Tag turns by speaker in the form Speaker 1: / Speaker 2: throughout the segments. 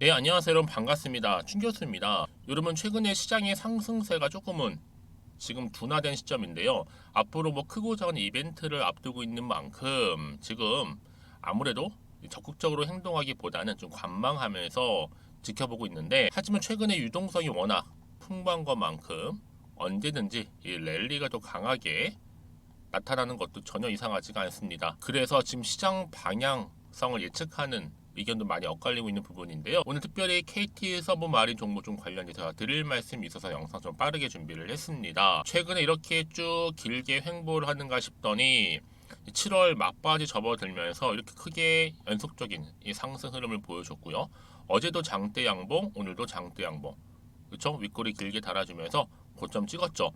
Speaker 1: 네, 안녕하세요. 여러분 반갑습니다. 춘교수입니다. 여러분 최근에 시장의 상승세가 조금은 지금 둔화된 시점인데요. 앞으로 뭐 크고 작은 이벤트를 앞두고 있는 만큼 지금 아무래도 적극적으로 행동하기보다는 좀 관망하면서 지켜보고 있는데, 하지만 최근에 유동성이 워낙 풍부한 것만큼 언제든지 이 랠리가 더 강하게 나타나는 것도 전혀 이상하지가 않습니다. 그래서 지금 시장 방향성을 예측하는 의견도 많이 엇갈리고 있는 부분인데요. 오늘 특별히 KT 서브마린 종목 좀 관련해서 드릴 말씀이 있어서 영상 좀 빠르게 준비를 했습니다. 최근에 이렇게 쭉 길게 횡보를 하는가 싶더니 7월 막바지 접어들면서 이렇게 크게 연속적인 이 상승 흐름을 보여줬고요. 어제도 장대 양봉, 오늘도 장대 양봉, 그렇죠? 윗꼬리 길게 달아주면서 고점 찍었죠.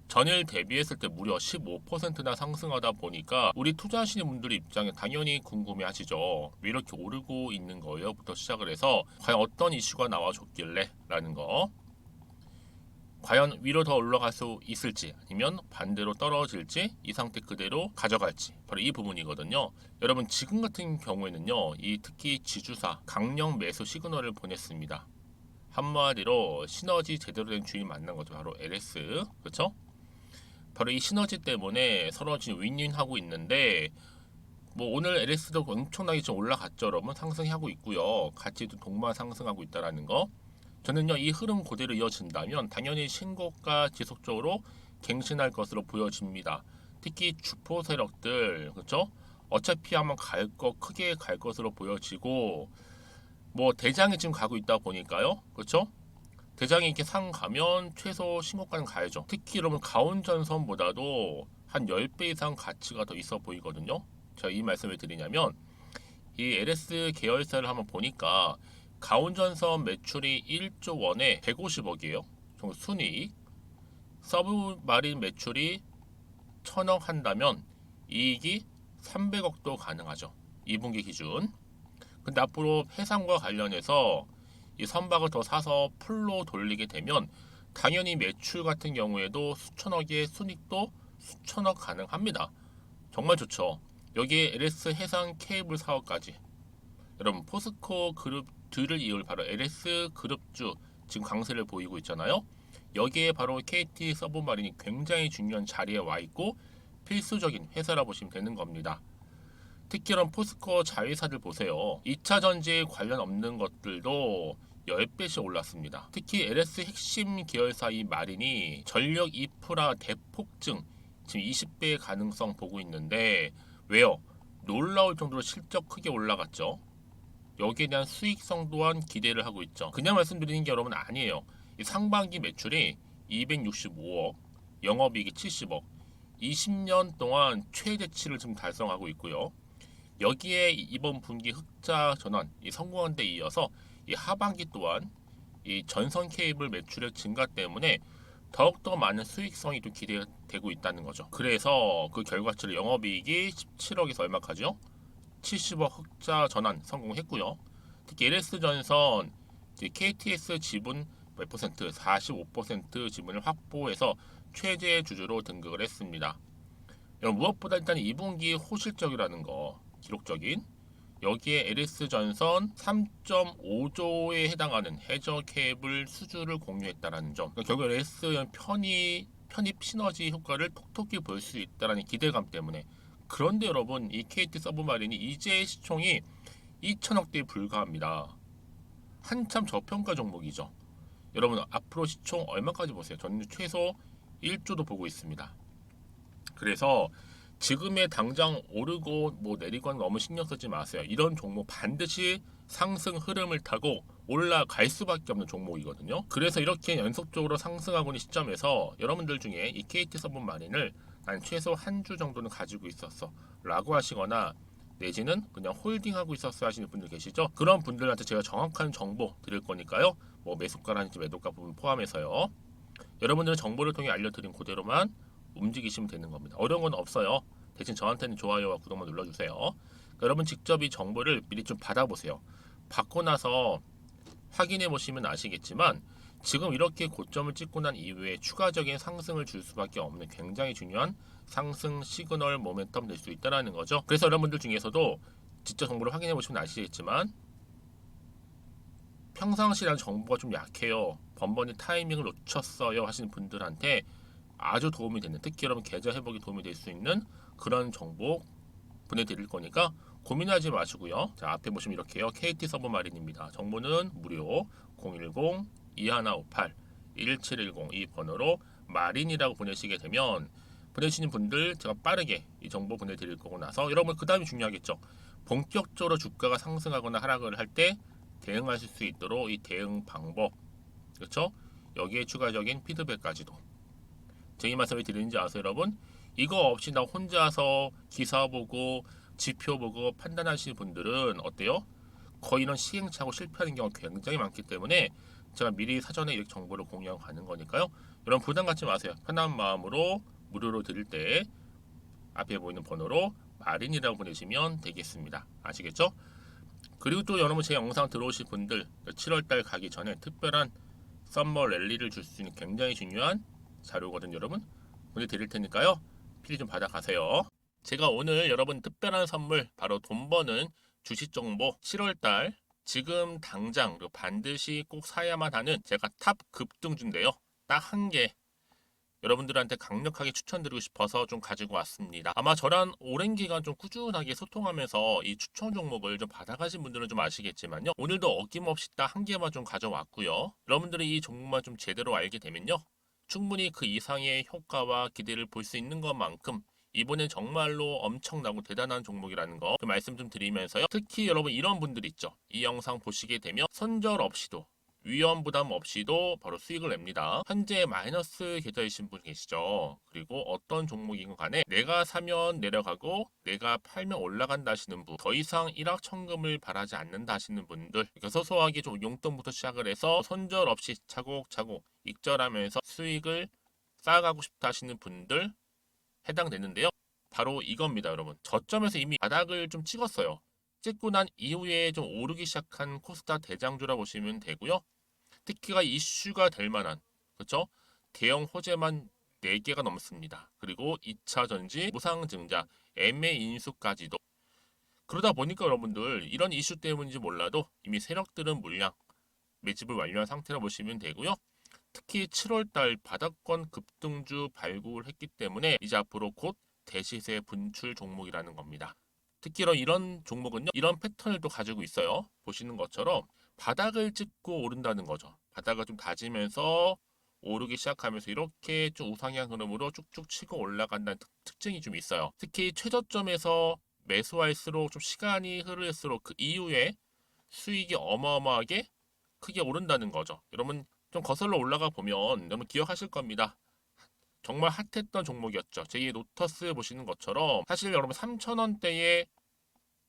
Speaker 1: 전일 대비했을 때 무려 15%나 상승하다 보니까 우리 투자하시는 분들의 입장에 당연히 궁금해 하시죠. 왜 이렇게 오르고 있는 거예요? 부터 시작을 해서 과연 어떤 이슈가 나와줬길래? 라는 거. 과연 위로 더 올라갈 수 있을지 아니면 반대로 떨어질지 이 상태 그대로 가져갈지 바로 이 부분이거든요. 여러분 지금 같은 경우에는요. 이 특히 지주사 강력 매수 시그널을 보냈습니다. 한마디로 시너지 제대로 된 주인 만난 거죠. 바로 LS. 그렇죠? 바로 이 시너지 때문에 서로 지금 윈윈하고 있는데, 뭐 오늘 LS도 엄청나게 좀 올라갔죠. 여러분 상승하고 있고요. 가치도 동반 상승하고 있다라는 거. 저는요 이 흐름 그대로 이어진다면 당연히 신고가 지속적으로 갱신할 것으로 보여집니다. 특히 주포 세력들 그렇죠? 어차피 한번 갈 거 크게 갈 것으로 보여지고, 뭐 대장이 지금 가고 있다 보니까요. 그렇죠? 대장이 이렇게 상 가면 최소 신고가는 가야죠. 특히 여러분 가온전선보다도 한 10배 이상 가치가 더 있어 보이거든요. 제가 이 말씀을 드리냐면 이 LS 계열사를 한번 보니까 가온전선 매출이 1조 원에 150억이에요. 정도 순이익. 서브마린 매출이 1000억 한다면 이익이 300억도 가능하죠. 2분기 기준. 근데 앞으로 해상과 관련해서 이 선박을 더 사서 풀로 돌리게 되면 당연히 매출 같은 경우에도 수천억의 순익도 수천억 가능합니다. 정말 좋죠. 여기에 LS 해상 케이블 사업까지. 여러분 포스코 그룹들을 이을 바로 LS 그룹주 지금 강세를 보이고 있잖아요. 여기에 바로 KT 서브마린이 굉장히 중요한 자리에 와 있고 필수적인 회사라 보시면 되는 겁니다. 특히 이런 포스코 자회사들 보세요. 2차 전지에 관련 없는 것들도 10배씩 올랐습니다. 특히 LS 핵심 계열사 이 마린이 전력 인프라 대폭증 지금 20배의 가능성 보고 있는데, 왜요? 놀라울 정도로 실적 크게 올라갔죠. 여기에 대한 수익성 또한 기대를 하고 있죠. 그냥 말씀드리는 게 여러분 아니에요. 이 상반기 매출이 265억, 영업이익이 70억, 20년 동안 최대치를 지금 달성하고 있고요. 여기에 이번 분기 흑자 전환 성공한 데 이어서 이 하반기 또한 이 전선 케이블 매출의 증가 때문에 더욱더 많은 수익성이 또 기대되고 있다는 거죠. 그래서 그 결과치를 영업이익이 17억에서 얼마까지요? 70억 흑자 전환 성공했고요. 특히 LS전선 KTS 지분 몇 퍼센트? 45% 지분을 확보해서 최대 주주로 등극을 했습니다. 무엇보다 일단 2분기 호실적이라는 거 기록적인, 여기에 LS전선 3.5조에 해당하는 해저 케이블 수주를 공유했다는 점, 결국 LS 편입 시너지 효과를 톡톡히 볼 수 있다는 기대감 때문에. 그런데 여러분 이 KT 서브마린이 이제 시총이 2천억대에 불과합니다. 한참 저평가 종목이죠. 여러분 앞으로 시총 얼마까지 보세요. 저는 최소 1조도 보고 있습니다. 그래서 지금의 당장 오르고 뭐 내리건 너무 신경 쓰지 마세요. 이런 종목 반드시 상승 흐름을 타고 올라갈 수밖에 없는 종목이거든요. 그래서 이렇게 연속적으로 상승하고 있는 시점에서 여러분들 중에 이 KT 서브마린을 난 최소 한 주 정도는 가지고 있었어 라고 하시거나 내지는 그냥 홀딩하고 있었어 하시는 분들 계시죠. 그런 분들한테 제가 정확한 정보 드릴 거니까요. 뭐 매수가라든지 매도가 부분 포함해서요. 여러분들은 정보를 통해 알려드린 그대로만 움직이시면 되는 겁니다. 어려운 건 없어요. 대신 저한테는 좋아요와 구독만 눌러주세요. 그러니까 여러분 직접 이 정보를 미리 좀 받아보세요. 받고 나서 확인해 보시면 아시겠지만 지금 이렇게 고점을 찍고 난 이후에 추가적인 상승을 줄 수밖에 없는 굉장히 중요한 상승 시그널 모멘텀 될 수 있다는 거죠. 그래서 여러분들 중에서도 직접 정보를 확인해 보시면 아시겠지만 평상시라는 정보가 좀 약해요. 번번이 타이밍을 놓쳤어요 하시는 분들한테 아주 도움이 되는, 특히 여러분 계좌 회복에 도움이 될 수 있는 그런 정보 보내드릴 거니까 고민하지 마시고요. 자, 앞에 보시면 이렇게요. KT 서브마린입니다. 정보는 무료 010-2158-1710 이 번호로 마린이라고 보내시게 되면 보내시는 분들 제가 빠르게 이 정보 보내드릴 거고 나서 여러분 그 다음이 중요하겠죠. 본격적으로 주가가 상승하거나 하락을 할 때 대응하실 수 있도록 이 대응 방법, 그렇죠? 여기에 추가적인 피드백까지도 제 이 말씀을 드리는지 아세요 여러분? 이거 없이 나 혼자서 기사 보고 지표 보고 판단하시는 분들은 어때요? 거의 이런 시행착오 실패하는 경우가 굉장히 많기 때문에 제가 미리 사전에 이렇게 정보를 공유하고 가는 거니까요. 여러분 부담 갖지 마세요. 편한 마음으로 무료로 드릴 때 앞에 보이는 번호로 마린이라고 보내시면 되겠습니다. 아시겠죠? 그리고 또 여러분 제 영상 들어오실 분들 7월달 가기 전에 특별한 썸머 랠리를 줄 수 있는 굉장히 중요한 자료거든요. 여러분 보내드릴 테니까요. 필히 좀 받아가세요. 제가 오늘 여러분 특별한 선물 바로 돈 버는 주식 정보 7월달 지금 당장 반드시 꼭 사야만 하는 제가 탑 급등주인데요. 딱 한 개 여러분들한테 강력하게 추천드리고 싶어서 좀 가지고 왔습니다. 아마 저랑 오랜 기간 좀 꾸준하게 소통하면서 이 추천 종목을 좀 받아가신 분들은 좀 아시겠지만요. 오늘도 어김없이 딱 한 개만 좀 가져왔고요. 여러분들이 이 종목만 좀 제대로 알게 되면요. 충분히 그 이상의 효과와 기대를 볼 수 있는 것만큼 이번엔 정말로 엄청나고 대단한 종목이라는 거 그 말씀 좀 드리면서요. 특히 여러분 이런 분들 있죠. 이 영상 보시게 되면 손절 없이도 위험 부담 없이도 바로 수익을 냅니다. 현재 마이너스 계좌이신 분 계시죠. 그리고 어떤 종목이건 간에 내가 사면 내려가고 내가 팔면 올라간다 하시는 분, 더 이상 일확천금을 바라지 않는다 하시는 분들, 그러니까 소소하게 좀 용돈부터 시작을 해서 손절 없이 차곡차곡 익절하면서 수익을 쌓아가고 싶다 하시는 분들 해당되는데요. 바로 이겁니다, 여러분. 저점에서 이미 바닥을 좀 찍었어요. 찍고 난 이후에 좀 오르기 시작한 코스닥 대장주라 보시면 되고요. 특히가 이슈가 될 만한, 그렇죠? 대형 호재만 4개가 넘습니다. 그리고 2차 전지, 무상증자, 애매 인수까지도. 그러다 보니까 여러분들 이런 이슈 때문인지 몰라도 이미 세력들은 물량 매집을 완료한 상태라 보시면 되고요. 특히 7월달 바닥권 급등주 발굴을 했기 때문에 이제 앞으로 곧 대시세 분출 종목이라는 겁니다. 특히 이런 종목은요, 이런 패턴을 또 가지고 있어요. 보시는 것처럼 바닥을 찍고 오른다는 거죠. 바닥을 좀 다지면서 오르기 시작하면서 이렇게 좀 우상향 흐름으로 쭉쭉 치고 올라간다는 특징이 좀 있어요. 특히 최저점에서 매수할수록 좀 시간이 흐를수록 그 이후에 수익이 어마어마하게 크게 오른다는 거죠. 여러분 좀 거슬러 올라가 보면 여러분 기억하실 겁니다. 정말 핫했던 종목이었죠. 제2의 노터스 보시는 것처럼 사실 여러분 3,000원대에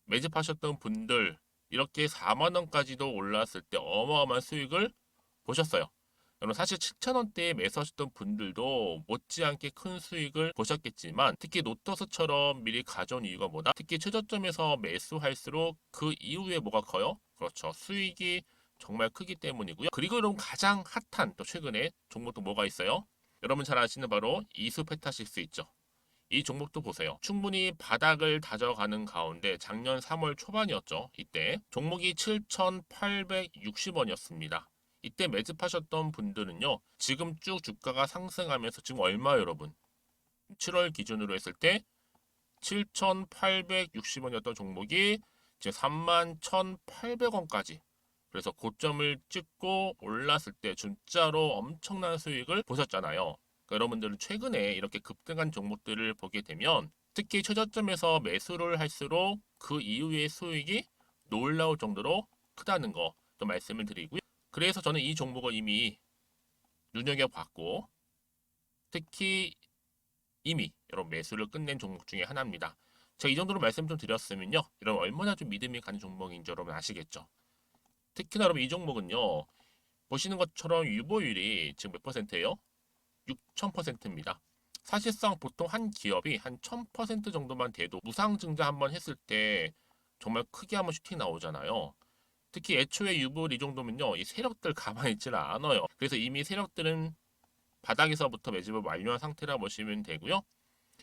Speaker 1: 매집하셨던 분들 이렇게 4만 원까지도 올랐을 때 어마어마한 수익을 보셨어요. 여러분 사실 7,000원대에 매수하셨던 분들도 못지않게 큰 수익을 보셨겠지만 특히 노터스처럼 미리 가져온 이유가 뭐다? 특히 최저점에서 매수할수록 그 이후에 뭐가 커요? 그렇죠. 수익이 정말 크기 때문이고요. 그리고 여러분 가장 핫한 또 최근에 종목도 뭐가 있어요? 여러분 잘 아시는 바로 이수페타시스 있죠. 이 종목도 보세요. 충분히 바닥을 다져가는 가운데 작년 3월 초반이었죠. 이때 종목이 7,860원이었습니다. 이때 매집하셨던 분들은요. 지금 쭉 주가가 상승하면서 지금 얼마 여러분? 7월 기준으로 했을 때 7,860원이었던 종목이 이제 31,800원까지 그래서 고점을 찍고 올랐을 때 진짜로 엄청난 수익을 보셨잖아요. 그러니까 여러분들은 최근에 이렇게 급등한 종목들을 보게 되면 특히 최저점에서 매수를 할수록 그 이후의 수익이 놀라울 정도로 크다는 거 또 말씀을 드리고요. 그래서 저는 이 종목을 이미 눈여겨봤고 특히 이미 여러분 매수를 끝낸 종목 중에 하나입니다. 제가 이 정도로 말씀 좀 드렸으면요. 여러분 얼마나 좀 믿음이 가는 종목인지 여러분 아시겠죠? 특히나 여러분 이 종목은요. 보시는 것처럼 유보율이 지금 몇 퍼센트예요? 6,000%입니다. 사실상 보통 한 기업이 한 1,000% 정도만 돼도 무상증자 한번 했을 때 정말 크게 한번 슈팅 나오잖아요. 특히 애초에 유보율 이 정도면요. 이 세력들 가만히 있지는 않아요. 그래서 이미 세력들은 바닥에서부터 매집을 완료한 상태라 보시면 되고요.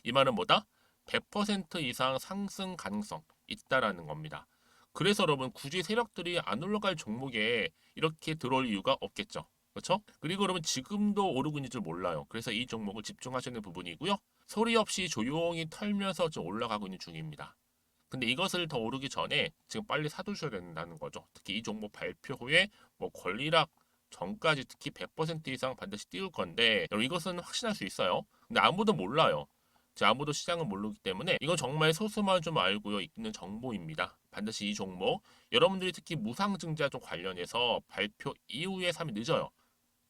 Speaker 1: 이 말은 뭐다? 100% 이상 상승 가능성 있다라는 겁니다. 그래서 여러분 굳이 세력들이 안 올라갈 종목에 이렇게 들어올 이유가 없겠죠. 그렇죠? 그리고 여러분 지금도 오르고 있는 줄 몰라요. 그래서 이 종목을 집중하시는 부분이고요. 소리 없이 조용히 털면서 좀 올라가고 있는 중입니다. 근데 이것을 더 오르기 전에 지금 빨리 사두셔야 된다는 거죠. 특히 이 종목 발표 후에 뭐 권리락 전까지 특히 100% 이상 반드시 띄울 건데 여러분 이것은 확신할 수 있어요. 근데 아무도 몰라요. 아무도 시장은 모르기 때문에 이건 정말 소수만 좀 알고요 있는 정보입니다. 반드시 이 종목 여러분들이 특히 무상증자 좀 관련해서 발표 이후에 사면 늦어요.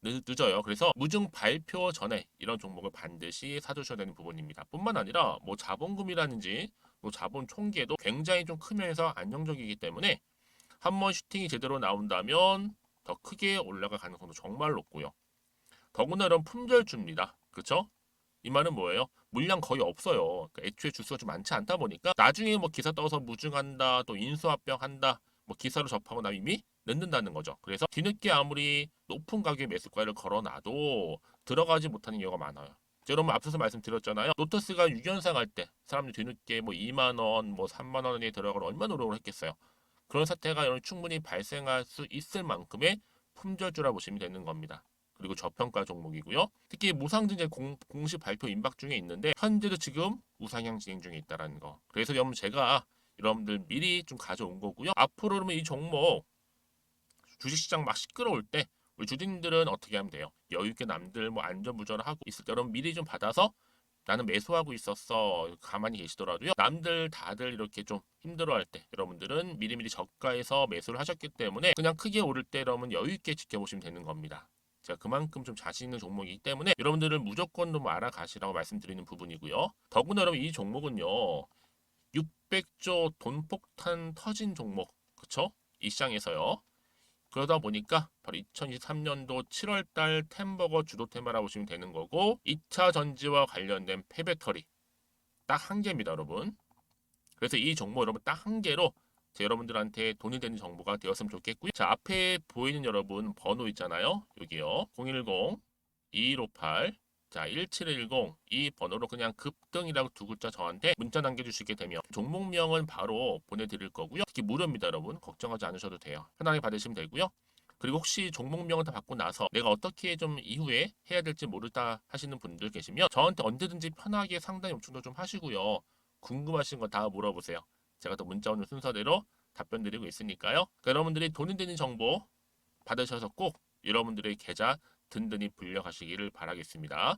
Speaker 1: 늦어요. 그래서 무증 발표 전에 이런 종목을 반드시 사두셔야 되는 부분입니다. 뿐만 아니라 뭐 자본금이라든지 뭐 자본 총계도 굉장히 좀 크면서 안정적이기 때문에 한번 슈팅이 제대로 나온다면 더 크게 올라갈 가능성도 정말 높고요. 더구나 이런 품절주입니다. 그렇죠? 이 말은 뭐예요? 물량 거의 없어요. 그러니까 애초에 주수가 좀 많지 않다 보니까 나중에 뭐 기사 떠서 무증한다, 또 인수합병한다, 뭐 기사로 접하고 나면 이미 늦는다는 거죠. 그래서 뒤늦게 아무리 높은 가격의 매수가를 걸어놔도 들어가지 못하는 경우가 많아요. 여러분 앞서서 말씀드렸잖아요. 로터스가 6연상 할 때 사람들이 뒤늦게 뭐 2만 원, 뭐 3만 원에 들어가면 얼마나 노력을 했겠어요. 그런 사태가 충분히 발생할 수 있을 만큼의 품절주라 보시면 되는 겁니다. 그리고 저평가 종목이고요. 특히 무상증자 공식 발표 임박 중에 있는데 현재도 지금 우상향 진행 중에 있다는 거. 그래서 여러분 제가 여러분들 미리 좀 가져온 거고요. 앞으로 그러면 이 종목 주식시장 막 시끄러울 때 우리 주주님들은 어떻게 하면 돼요? 여유 있게 남들 뭐 안전부전을 하고 있을 때 여러분 미리 좀 받아서 나는 매수하고 있었어. 가만히 계시더라도요. 남들 다들 이렇게 좀 힘들어할 때 여러분들은 미리미리 저가에서 매수를 하셨기 때문에 그냥 크게 오를 때 여러분 여유 있게 지켜보시면 되는 겁니다. 제가 그만큼 좀 자신 있는 종목이기 때문에 여러분들은 무조건 좀 알아가시라고 말씀드리는 부분이고요. 더구나 여러분 이 종목은요. 600조 돈폭탄 터진 종목. 그쵸? 이 시장에서요. 그러다 보니까 바로 2023년도 7월달 템버거 주도 테마라고 보시면 되는 거고 2차 전지와 관련된 폐배터리 딱 한 개입니다 여러분. 그래서 이 정보 여러분 딱 한 개로 여러분들한테 돈이 되는 정보가 되었으면 좋겠고요. 자 앞에 보이는 여러분 번호 있잖아요. 여기요. 010-2158 자 1710 이 번호로 그냥 급등이라고 두 글자 저한테 문자 남겨주시게 되면 종목명은 바로 보내드릴 거고요. 특히 무료입니다 여러분. 걱정하지 않으셔도 돼요. 편하게 받으시면 되고요. 그리고 혹시 종목명을 다 받고 나서 내가 어떻게 좀 이후에 해야 될지 모르다 하시는 분들 계시면 저한테 언제든지 편하게 상담 요청도 좀 하시고요. 궁금하신 거 다 물어보세요. 제가 또 문자 오는 순서대로 답변 드리고 있으니까요. 그러니까 여러분들이 돈이 되는 정보 받으셔서 꼭 여러분들의 계좌 든든히 불려가시기를 바라겠습니다.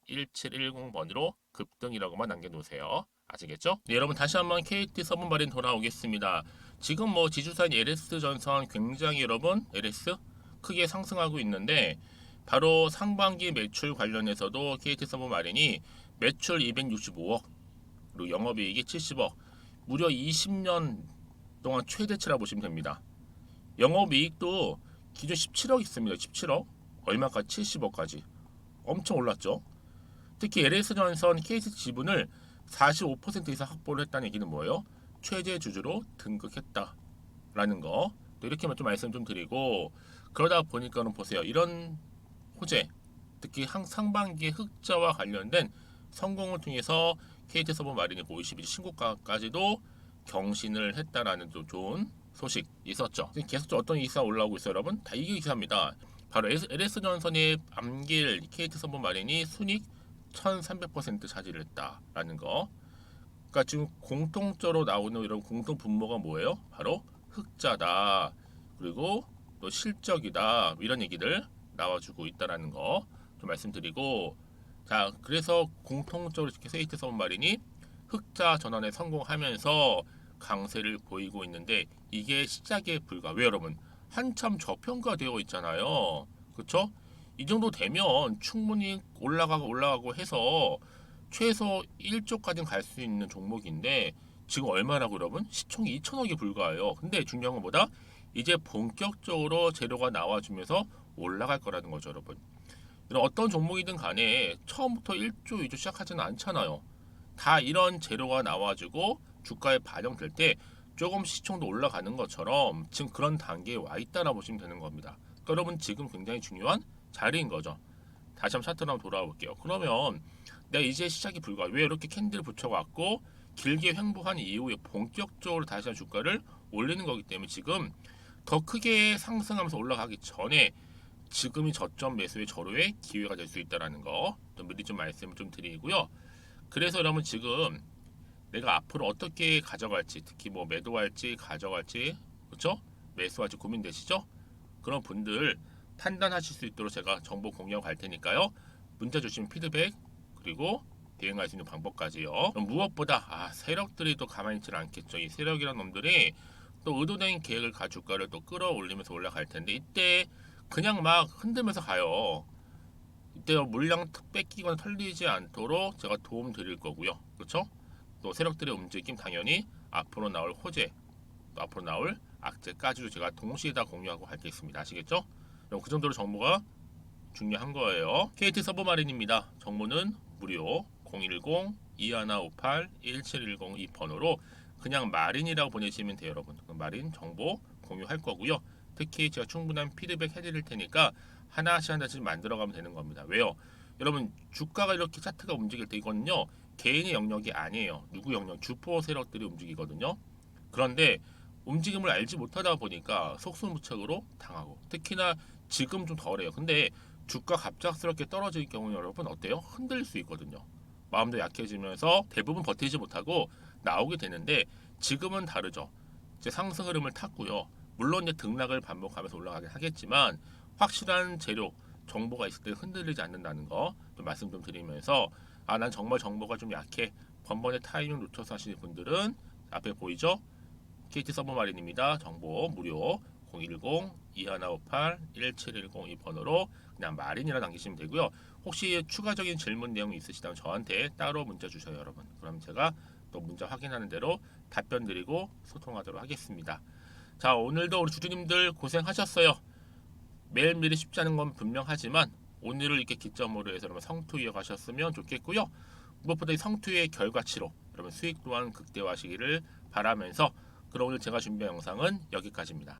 Speaker 1: 010-2158-1710번으로 급등이라고만 남겨놓으세요. 아시겠죠? 네, 여러분 다시 한번 KT 서브마린 돌아오겠습니다. 지금 뭐 지주사인 LS 전선 굉장히 여러분 LS 크게 상승하고 있는데 바로 상반기 매출 관련해서도 KT 서브마린이 매출 265억 그리고 영업이익이 70억 무려 20년 동안 최대치라 보시면 됩니다. 영업이익도 기존 17억 있습니다. 17억 얼마까지 70억까지 엄청 올랐죠. 특히 LS전선 KT 지분을 45% 이상 확보를 했다는 얘기는 뭐예요? 최대 주주로 등극했다라는 거. 또 이렇게만 좀 말씀 좀 드리고 그러다 보니까는 보세요. 이런 호재, 특히 상반기 흑자와 관련된 성공을 통해서 KT 서브마린이 52주 신고가까지도 경신을 했다라는 또 좋은 소식 있었죠. 계속 어떤 기사 올라오고 있어요, 여러분? 다 이게 기사입니다. 바로 LS전선의 암길 KT 서브마린이 순익 1300% 차지를 했다라는 거. 그러니까 지금 공통적으로 나오는 이런 공통 분모가 뭐예요? 바로 흑자다. 그리고 또 실적이다. 이런 얘기들 나와주고 있다라는 거 좀 말씀드리고 자 그래서 공통적으로 이렇게 KT 서브마린이 흑자 전환에 성공하면서 강세를 보이고 있는데 이게 시작에 불과. 왜 여러분? 한참 저평가되어 있잖아요. 그렇죠? 이 정도 되면 충분히 올라가고 해서 최소 1조까지는 갈 수 있는 종목인데 지금 얼마라고 여러분? 시총이 2천억이 불과해요. 근데 중요한 건 뭐다? 이제 본격적으로 재료가 나와주면서 올라갈 거라는 거죠, 여러분. 어떤 종목이든 간에 처음부터 1조, 2조 시작하지는 않잖아요. 다 이런 재료가 나와주고 주가에 반영될 때 조금 시총도 올라가는 것처럼 지금 그런 단계에 와 있다라 보시면 되는 겁니다. 그러니까 여러분 지금 굉장히 중요한 자리인 거죠. 다시 한번 차트로 한번 돌아볼게요. 그러면 내가 이제 시작이 불과. 왜 이렇게 캔들 붙여갖고 길게 횡보한 이후에 본격적으로 다시 한번 주가를 올리는 거기 때문에 지금 더 크게 상승하면서 올라가기 전에 지금이 저점 매수의 절호의 기회가 될 수 있다는 거 좀 미리 좀 말씀을 좀 드리고요. 그래서 여러분 지금 내가 앞으로 어떻게 가져갈지, 특히 뭐 매도할지 가져갈지, 그렇죠? 매수할지 고민되시죠? 그런 분들 판단하실 수 있도록 제가 정보 공유할 테니까요. 문자 주시면 피드백, 그리고 대응할 수 있는 방법까지요. 그럼 무엇보다 세력들이 또 가만히 있지는 않겠죠. 이 세력이란 놈들이 또 의도된 계획을 가주가를 또 끌어올리면서 올라갈 텐데, 이때 그냥 막 흔들면서 가요. 이때 물량 뺏기거나 털리지 않도록 제가 도움 드릴 거고요. 그렇죠? 또 세력들의 움직임 당연히 앞으로 나올 호재, 또 앞으로 나올 악재까지도 제가 동시에 다 공유하고 할 게 있습니다. 아시겠죠? 그럼 그 정도로 정보가 중요한 거예요. KT 서브마린입니다. 정보는 무료 010-2158-1710 이 번호로 그냥 마린이라고 보내시면 돼요. 여러분 마린 정보 공유할 거고요. 특히 제가 충분한 피드백 해드릴 테니까 하나씩 만들어가면 되는 겁니다. 왜요? 여러분 주가가 이렇게 차트가 움직일 때 이거는요 개인의 영역이 아니에요. 누구 영역? 주포 세력들이 움직이거든요. 그런데 움직임을 알지 못하다 보니까 속수무책으로 당하고, 특히나 지금 좀 덜해요. 근데 주가 갑작스럽게 떨어질 경우 여러분 어때요? 흔들릴 수 있거든요. 마음도 약해지면서 대부분 버티지 못하고 나오게 되는데, 지금은 다르죠. 이제 상승 흐름을 탔고요. 물론 이제 등락을 반복하면서 올라가긴 하겠지만 확실한 재료 정보가 있을 때 흔들리지 않는다는 거 좀 말씀 좀 드리면서, 난 정말 정보가 좀 약해, 번번에 타이밍 놓쳐서 하시는 분들은 앞에 보이죠? KT 서브마린입니다. 정보 무료 010-2158-1710 이 번호로 그냥 마린이라 남기시면 되고요. 혹시 추가적인 질문 내용이 있으시다면 저한테 따로 문자 주셔요, 여러분. 그럼 제가 또 문자 확인하는 대로 답변 드리고 소통하도록 하겠습니다. 자, 오늘도 우리 주주님들 고생하셨어요. 매일매일이 쉽지 않은 건 분명하지만 오늘을 이렇게 기점으로 해서 여러분 성투 이어가셨으면 좋겠고요. 무엇보다 이 성투의 결과치로 여러분 수익 또한 극대화하시기를 바라면서, 그럼 오늘 제가 준비한 영상은 여기까지입니다.